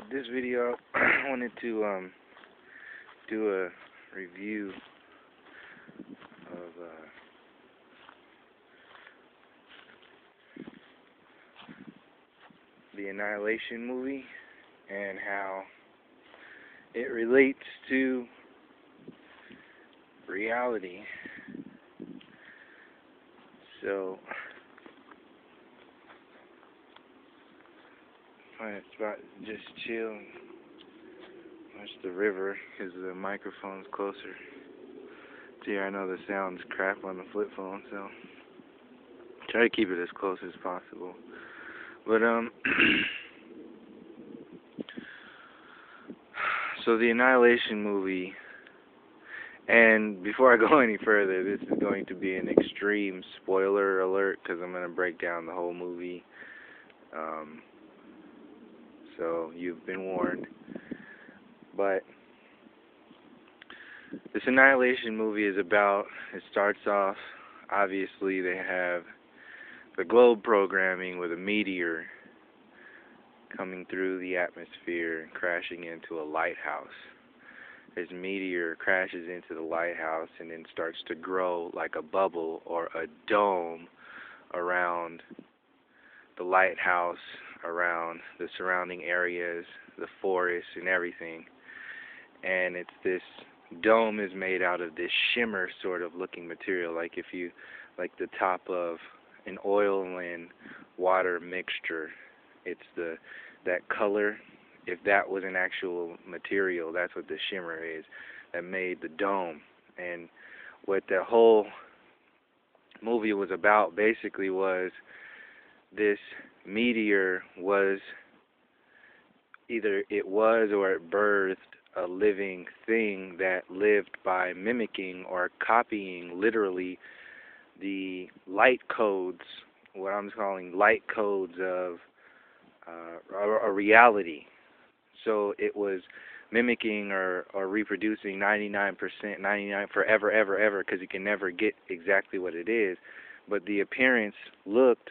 This video, I wanted to do a review of the Annihilation movie and how it relates to reality. So, find a spot, just chill, watch the river, because the microphone's closer to here. I know the sound's crap on the flip phone, so try to keep it as close as possible. But so the Annihilation movie, and before I go any further, this is going to be an extreme spoiler alert because I'm going to break down the whole movie. So you've been warned. But this Annihilation movie is about, it starts off, obviously they have the globe programming with a meteor coming through the atmosphere and crashing into a lighthouse. This meteor crashes into the lighthouse and then starts to grow like a bubble or a dome around the lighthouse, around the surrounding areas, the forest and everything. And it's this dome is made out of this shimmer sort of looking material, like if you, like the top of an oil and water mixture. It's that color. If that was an actual material, that's what the shimmer is that made the dome. And what the whole movie was about basically was this meteor was either it was or it birthed a living thing that lived by mimicking or copying literally the light codes, what I'm calling light codes of a reality. So it was mimicking or reproducing 99%, 99 forever, ever, because you can never get exactly what it is. But the appearance looked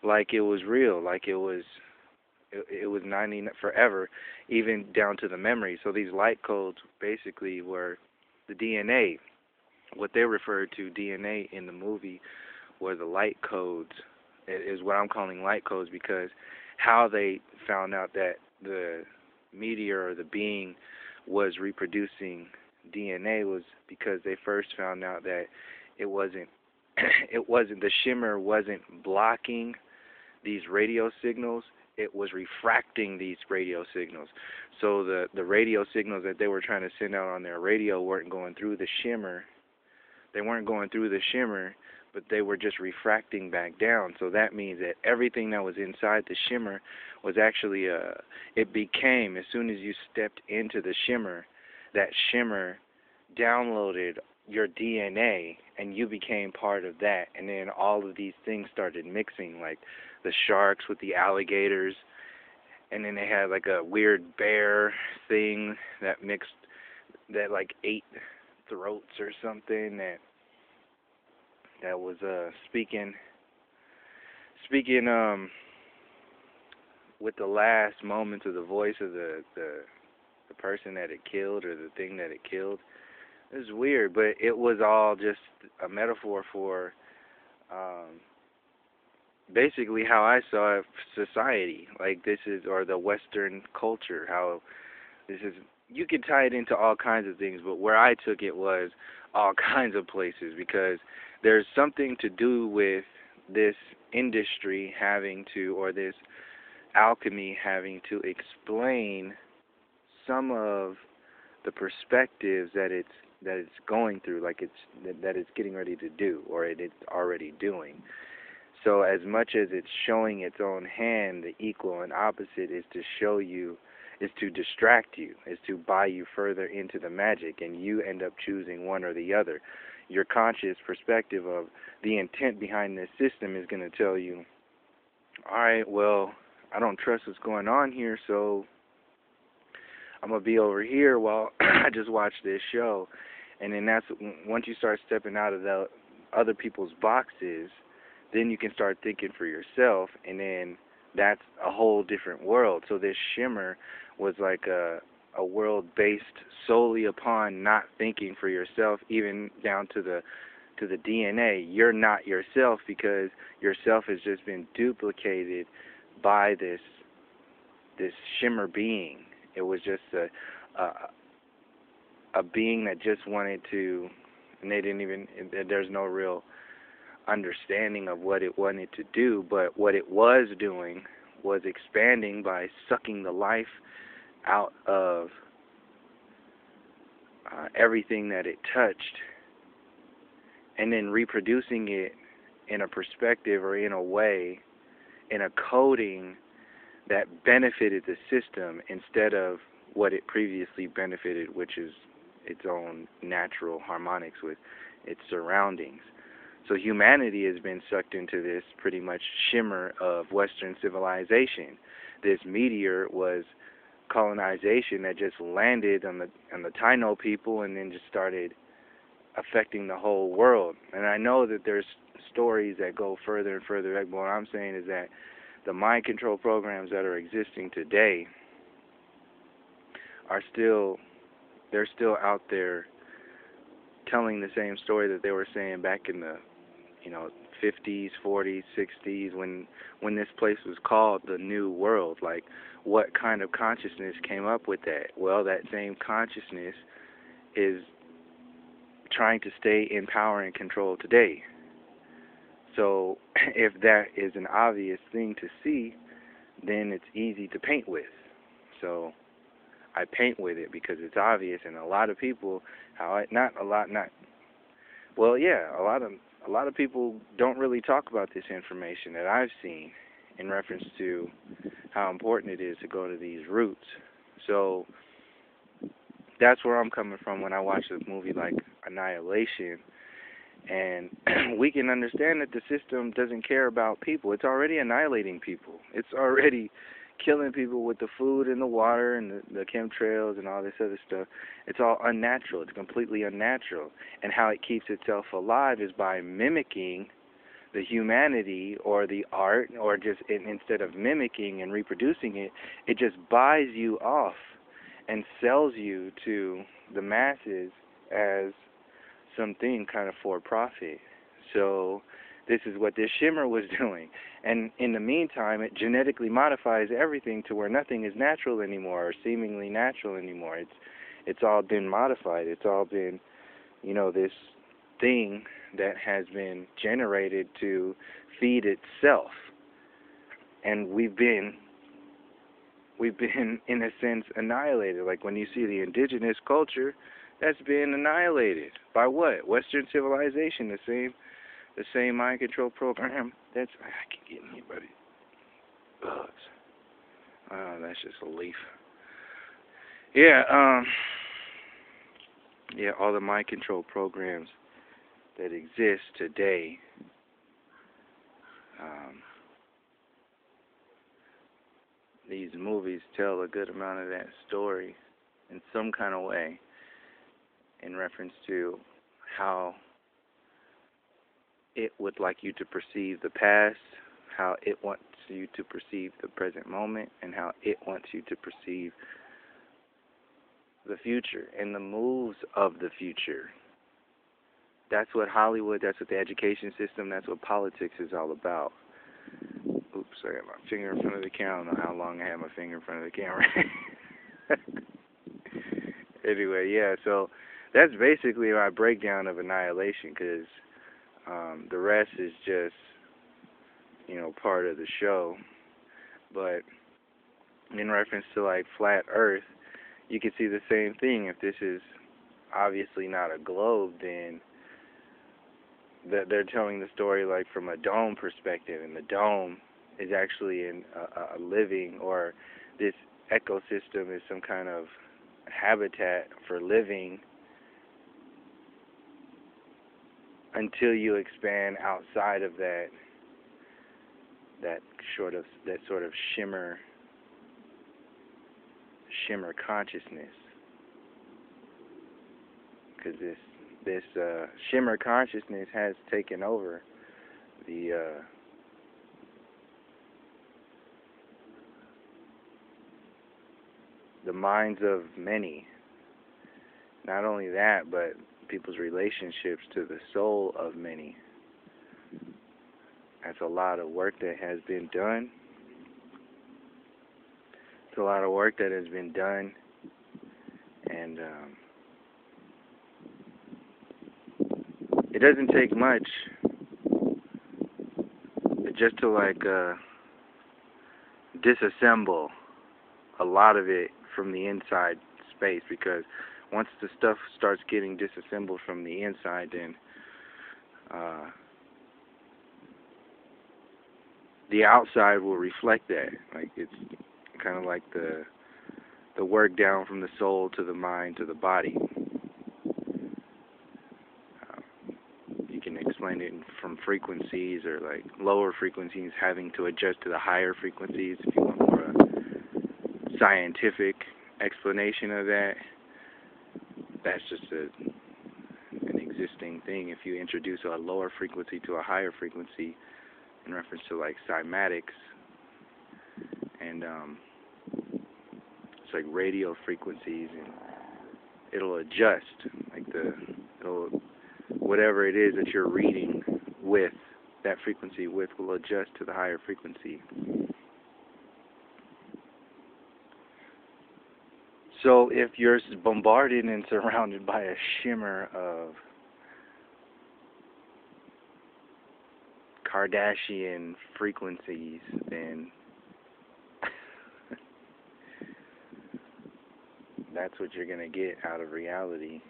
like it was real, like it was 99 forever, even down to the memory. So these light codes basically were the DNA. What they referred to DNA in the movie were the light codes. It is what I'm calling light codes, because how they found out that the meteor or the being was reproducing DNA was because they first found out that it wasn't the shimmer wasn't blocking these radio signals, it was refracting these radio signals. So the radio signals that they were trying to send out on their radio weren't going through the shimmer. They weren't going through the shimmer, but they were just refracting back down. So that means that everything that was inside the shimmer was actually it became, as soon as you stepped into the shimmer, that shimmer downloaded your DNA and you became part of that. And then all of these things started mixing, like the sharks with the alligators, and then they had like a weird bear thing that mixed, that like ate throats or something, that was speaking with the last moments of the voice of the person that it killed, or the thing that it killed. It was weird, but it was all just a metaphor for basically how I saw society. Like this is, or the Western culture, how this is, you could tie it into all kinds of things, but where I took it was all kinds of places, because there's something to do with this industry having to, or this alchemy having to explain some of the perspectives that it's going through, like that it's getting ready to do, or it's already doing. So as much as it's showing its own hand, the equal and opposite is to show you, is to distract you, is to buy you further into the magic, and you end up choosing one or the other. Your conscious perspective of the intent behind this system is going to tell you, all right, well, I don't trust what's going on here, so I'm going to be over here while I just watch this show. And then that's, once you start stepping out of the other people's boxes, then you can start thinking for yourself, and then that's a whole different world. So this Shimmer was like a world based solely upon not thinking for yourself, even down to the DNA. You're not yourself because yourself has just been duplicated by this Shimmer being. It was just a being that just wanted to, and they didn't even, there's no real understanding of what it wanted to do, but what it was doing was expanding by sucking the life out of everything that it touched, and then reproducing it in a perspective or in a way, in a coding that benefited the system instead of what it previously benefited, which is its own natural harmonics with its surroundings. So humanity has been sucked into this pretty much Shimmer of Western civilization. This meteor was colonization that just landed on the Taino people and then just started affecting the whole world. And I know that there's stories that go further and further back, but what I'm saying is that the mind control programs that are existing today are still, they're still out there telling the same story that they were saying back in the 50s, 40s, 60s, when this place was called the New World. Like, what kind of consciousness came up with that? Well, that same consciousness is trying to stay in power and control today. So if that is an obvious thing to see, then it's easy to paint with. So I paint with it because it's obvious, and a lot of people, a lot of people don't really talk about this information that I've seen in reference to how important it is to go to these roots. So that's where I'm coming from when I watch a movie like Annihilation, and we can understand that the system doesn't care about people. It's already annihilating people. It's already killing people with the food and the water and the chemtrails and all this other stuff. It's all unnatural. It's completely unnatural. And how it keeps itself alive is by mimicking the humanity or the art, or just instead of mimicking and reproducing it, it just buys you off and sells you to the masses as something kind of for profit. So this is what this Shimmer was doing. And in the meantime, it genetically modifies everything to where nothing is natural anymore or seemingly natural anymore. It's all been modified. It's all been, this thing that has been generated to feed itself. And we've been, in a sense, annihilated. Like when you see the indigenous culture, that's been annihilated. By what? Western civilization, the same mind control program. I can get anybody. Bugs. Oh, that's just a leaf. Yeah, all the mind control programs that exist today, these movies tell a good amount of that story in some kind of way in reference to how it would like you to perceive the past, how it wants you to perceive the present moment, and how it wants you to perceive the future and the moves of the future. That's what Hollywood, that's what the education system, that's what politics is all about. Oops, I got my finger in front of the camera. I don't know how long I have my finger in front of the camera. Anyway, yeah, so that's basically my breakdown of Annihilation, because the rest is just, part of the show. But in reference to, like, flat Earth, you can see the same thing. If this is obviously not a globe, then they're telling the story, like, from a dome perspective, and the dome is actually in a living, or this ecosystem is some kind of habitat for living until you expand outside of that sort of shimmer consciousness, because this shimmer consciousness has taken over the the minds of many. Not only that, but people's relationships to the soul of many. That's a lot of work that has been done. It's a lot of work that has been done, and it doesn't take much just to disassemble a lot of it from the inside space, because once the stuff starts getting disassembled from the inside, then the outside will reflect that. Like, it's kind of like the work down from the soul to the mind to the body. You can explain it from frequencies, or like lower frequencies having to adjust to the higher frequencies. If you want more scientific explanation of that, that's just an existing thing. If you introduce a lower frequency to a higher frequency, in reference to like cymatics, and it's like radio frequencies, and it'll adjust, like whatever it is that you're reading with, that frequency with, will adjust to the higher frequency. So if you're bombarded and surrounded by a shimmer of Kardashian frequencies, then that's what you're going to get out of reality,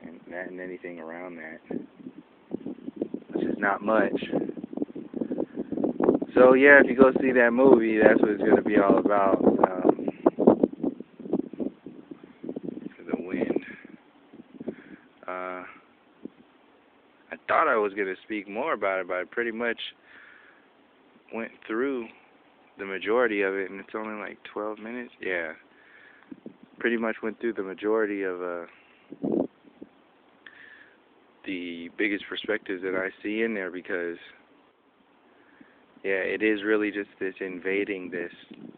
and anything around that, which is not much. So yeah, if you go see that movie, that's what it's going to be all about. The wind. I thought I was going to speak more about it, but I pretty much went through the majority of it, and it's only like 12 minutes. Yeah. Pretty much went through the majority of the biggest perspectives that I see in there, because yeah, it is really just this invading this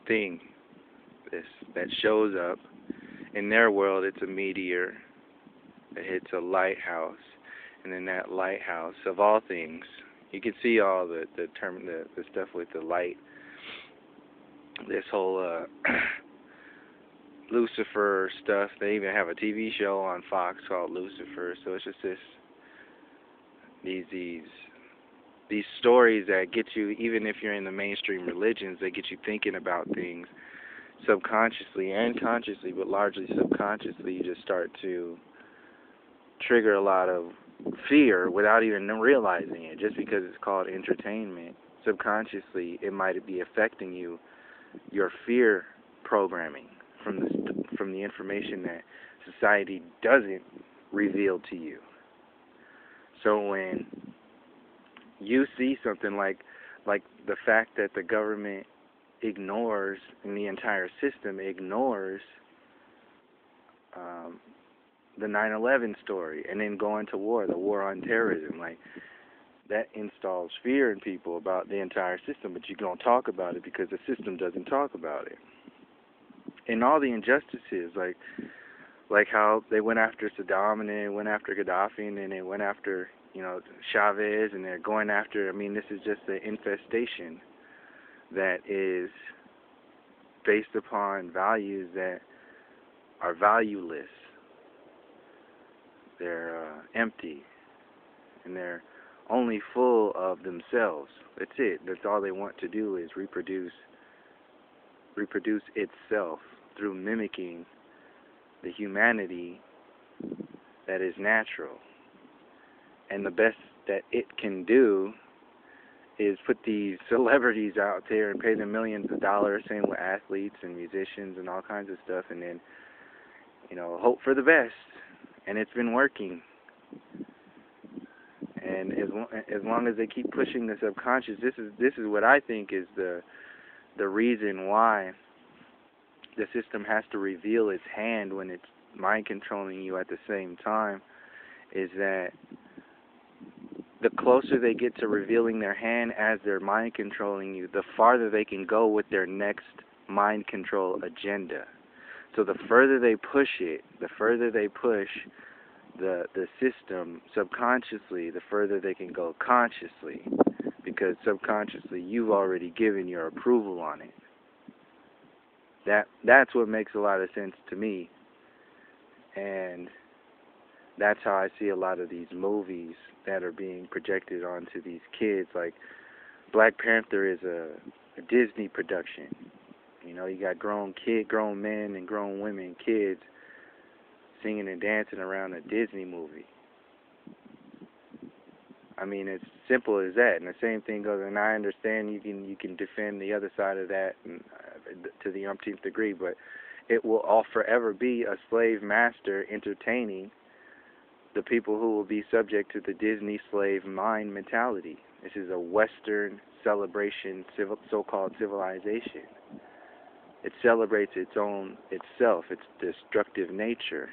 thing, this that shows up. In their world, it's a meteor that hits a lighthouse, and in that lighthouse, of all things, you can see all the stuff with the light, this whole Lucifer stuff. They even have a TV show on Fox called Lucifer. So it's just these stories that get you, even if you're in the mainstream religions, they get you thinking about things subconsciously and consciously, but largely subconsciously. You just start to trigger a lot of fear without even realizing it. Just because it's called entertainment, subconsciously it might be affecting you, your fear programming from the information that society doesn't reveal to you. So when you see something like the fact that the government ignores, and the entire system ignores the 9/11 story, and then going to war, the war on terrorism, like that installs fear in people about the entire system, but you don't talk about it because the system doesn't talk about it. And all the injustices, like how they went after Saddam, and then they went after Gaddafi, and then they went after, Chavez, and they're going after, this is just the infestation that is based upon values that are valueless. They're empty, and they're only full of themselves. That's it. That's all they want to do, is reproduce itself through mimicking the humanity that is natural. And the best that it can do is put these celebrities out there and pay them millions of dollars, same with athletes and musicians and all kinds of stuff, and then, hope for the best. And it's been working. And as long as they keep pushing the subconscious, this is what I think is the reason why the system has to reveal its hand when it's mind controlling you at the same time, is that the closer they get to revealing their hand as they're mind controlling you, the farther they can go with their next mind control agenda. So the further they push it, the further they push the system subconsciously, the further they can go consciously, because subconsciously you've already given your approval on it. That's what makes a lot of sense to me, and that's how I see a lot of these movies that are being projected onto these kids. Like Black Panther is a Disney production. You know, you got grown men and grown women, kids singing and dancing around a Disney movie. I mean, it's simple as that. And the same thing goes. And I understand you can defend the other side of that and, to the umpteenth degree, but it will all forever be a slave master entertaining the people who will be subject to the Disney slave mind mentality. This is a Western celebration, so-called civilization. It celebrates itself, its destructive nature.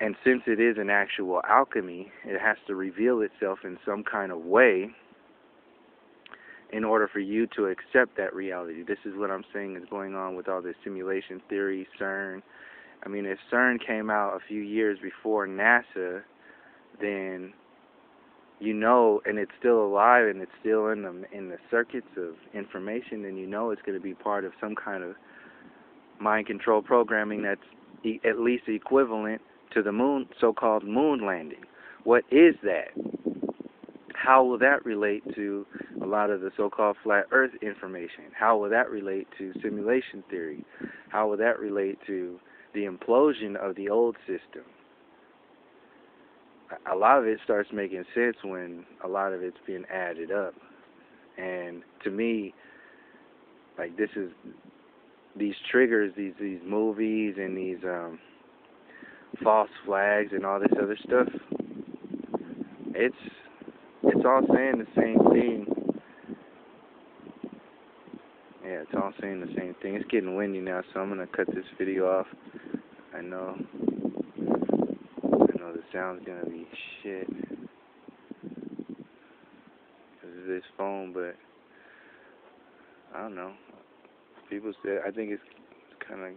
And since it is an actual alchemy, it has to reveal itself in some kind of way in order for you to accept that reality. This is what I'm saying is going on with all this simulation theory, CERN. I mean, if CERN came out a few years before NASA, then you know, and it's still alive and it's still in the circuits of information, then you know it's going to be part of some kind of mind control programming that's at least equivalent to the moon, so-called moon landing. What is that? How will that relate to a lot of the so-called flat earth information? How will that relate to simulation theory? How will that relate to the implosion of the old system? A lot of it starts making sense when a lot of it's being added up. And to me, like, these triggers, these movies and these false flags and all this other stuff, it's all saying the same thing. Yeah, it's all saying the same thing. It's getting windy now, so I'm gonna cut this video off. I know the sound's gonna be shit because of this phone, but I don't know. People say, I think it's kind of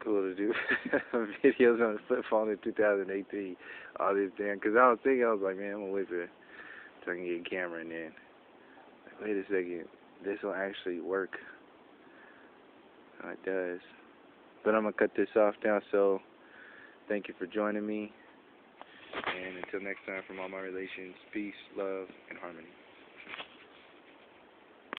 cool to do videos on a flip phone in 2018. All this damn, because I was like, man, I'm gonna wait for so I can get a camera in there. Like, wait a second, this will actually work. Oh, it does. But I'm gonna cut this off now. So thank you for joining me, and until next time, from all my relations, peace, love, and harmony.